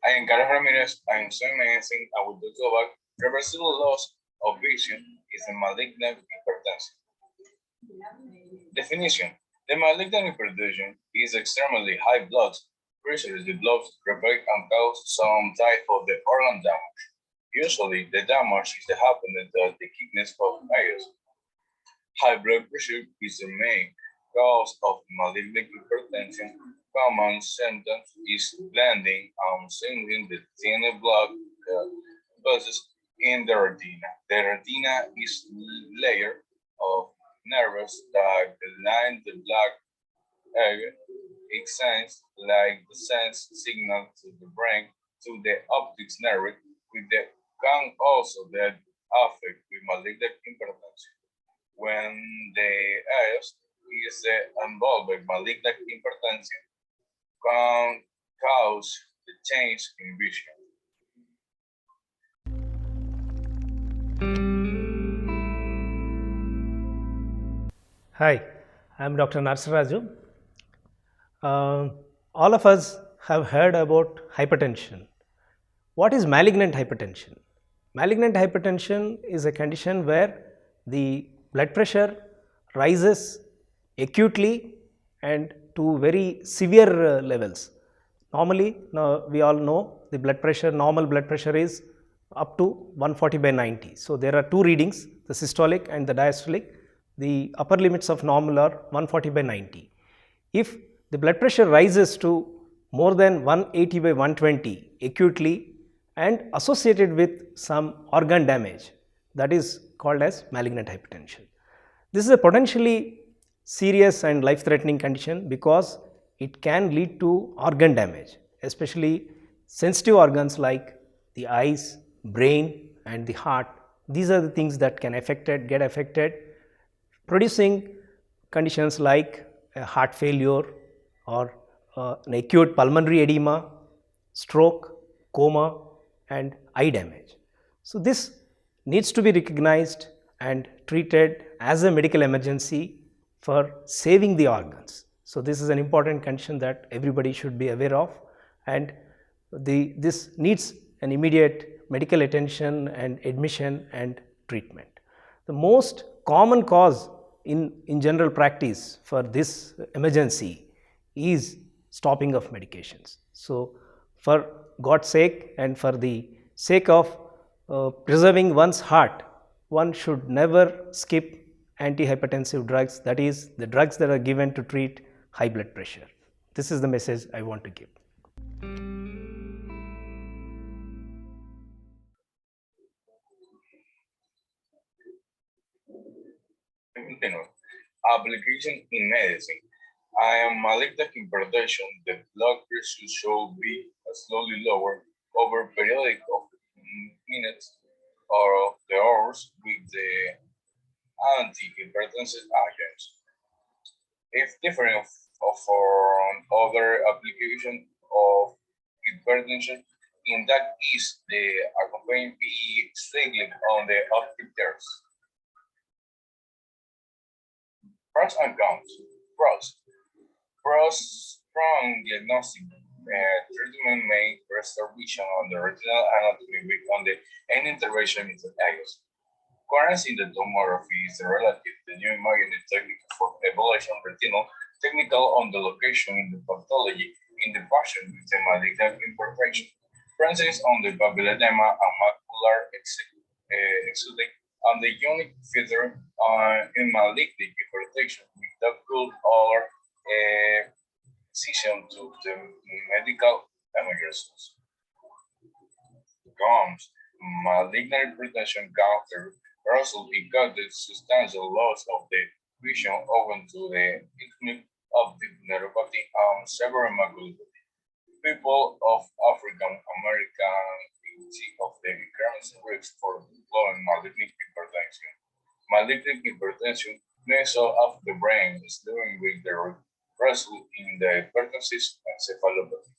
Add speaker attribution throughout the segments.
Speaker 1: I am Carlos Ramirez. I am so amazing. I will talk about reversible loss of vision is a malignant hypertension. Definition: the malignant hypertension is extremely high blood pressure develops, repair, and cause some type of the organ damage. Usually, the damage is happening at the kidneys of areas. High blood pressure is the main cause of malignant hypertension. Common symptoms is bleeding and sinking the thin blood vessels in the retina. The retina is layer of nerves that line the black area. It sends like the sense signal to the brain to the optic nerve, with the can also that affect with malignant hypertension. When the eyes is involved with malignant hypertension, can cause the change in vision.
Speaker 2: Hi, I'm Dr. Narsaraju. Uh, all of us have heard about hypertension. What is malignant hypertension? Malignant hypertension is a condition where the blood pressure rises acutely and to very severe levels. Normally, now we all know the blood pressure, normal blood pressure is up to 140 by 90. So, there are two readings, the systolic and the diastolic. The upper limits of normal are 140 by 90. If the blood pressure rises to more than 180 by 120 acutely and associated with some organ damage, that is called as malignant hypertension. This is a potentially serious and life threatening condition because it can lead to organ damage, especially sensitive organs like the eyes, brain and the heart. These are the things that can get affected, producing conditions like heart failure or an acute pulmonary edema, stroke, coma and eye damage. So, this needs to be recognized and treated as a medical emergency for saving the organs. So, this is an important condition that everybody should be aware of, and this needs an immediate medical attention and admission and treatment. The most common cause in general practice for this emergency is stopping of medications. So, for God's sake and for the sake of preserving one's heart, one should never skip antihypertensive drugs, that is the drugs that are given to treat high blood pressure. This is the message I want to give.
Speaker 1: Continue. Application in medicine. I am malignant hypertension. The blood pressure should be slowly lower over periodic of minutes or of the hours with the antihypertensive agents. If different from other application of hypertension, in that case, the accompanying be strictly on the optic terms. Pros and cons. Pros. Pros strong diagnostic treatment may restore vision on the retinal anatomy with on the any intervention in the areas. Currents in the tomography is relative to new imaging technique for evaluation retinal technical on the location in the pathology in the patient with the malignant imperfection. Presence on the papilledema and macular exudate and the unique feature in malignant hypertension that could or decision to the medical emergencies. Comes malignant hypertension counter result because the substantial loss of the vision owing to the ischemic optic neuropathy and severe maculopathy. People of African American of the increasing risk for developing malignant hypertension. Malignant hypertension may so of the brain is doing with the result in the hypertensive encephalopathy.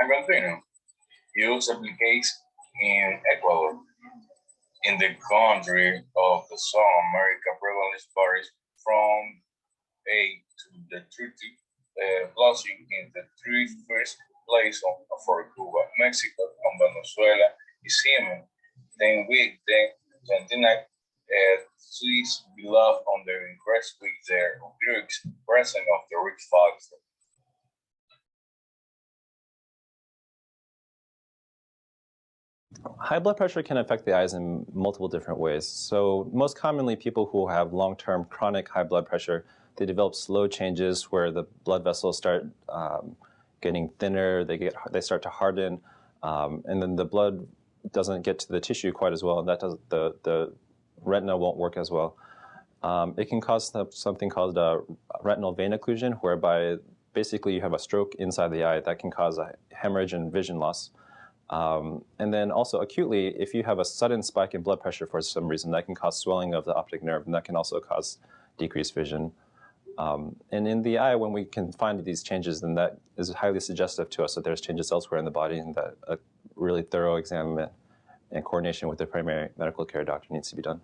Speaker 1: And continue. Use applicates in Ecuador. In the country of the South America, prevalence varies from 8 to the 30, placing in the three first place for Cuba, Mexico, and Venezuela is Yemen. Then then Argentina, Swiss beloved on the increase with their lyrics present of the risk factor.
Speaker 3: High blood pressure can affect the eyes in multiple different ways. So most commonly, people who have long-term chronic high blood pressure, they develop slow changes where the blood vessels start getting thinner, they start to harden, and then the blood doesn't get to the tissue quite as well, and that does the retina won't work as well. It can cause something called retinal vein occlusion, whereby basically you have a stroke inside the eye that can cause a hemorrhage and vision loss. And then also acutely, if you have a sudden spike in blood pressure for some reason, that can cause swelling of the optic nerve, and that can also cause decreased vision. And in the eye, when we can find these changes, then that is highly suggestive to us that there's changes elsewhere in the body, and that a really thorough exam and coordination with the primary medical care doctor needs to be done.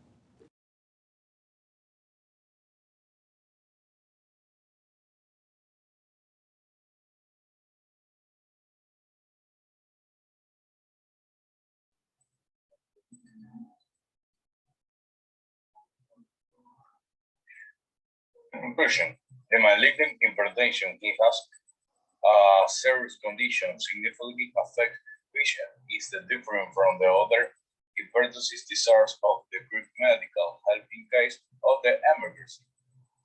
Speaker 1: Conclusion. The malignant hypertension can have serious condition significantly affect vision. Is the different from the other hypertensive disorders of the group medical help in case of the emergency.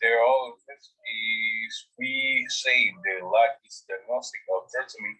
Speaker 1: There all is we say the lack is diagnostic of treatment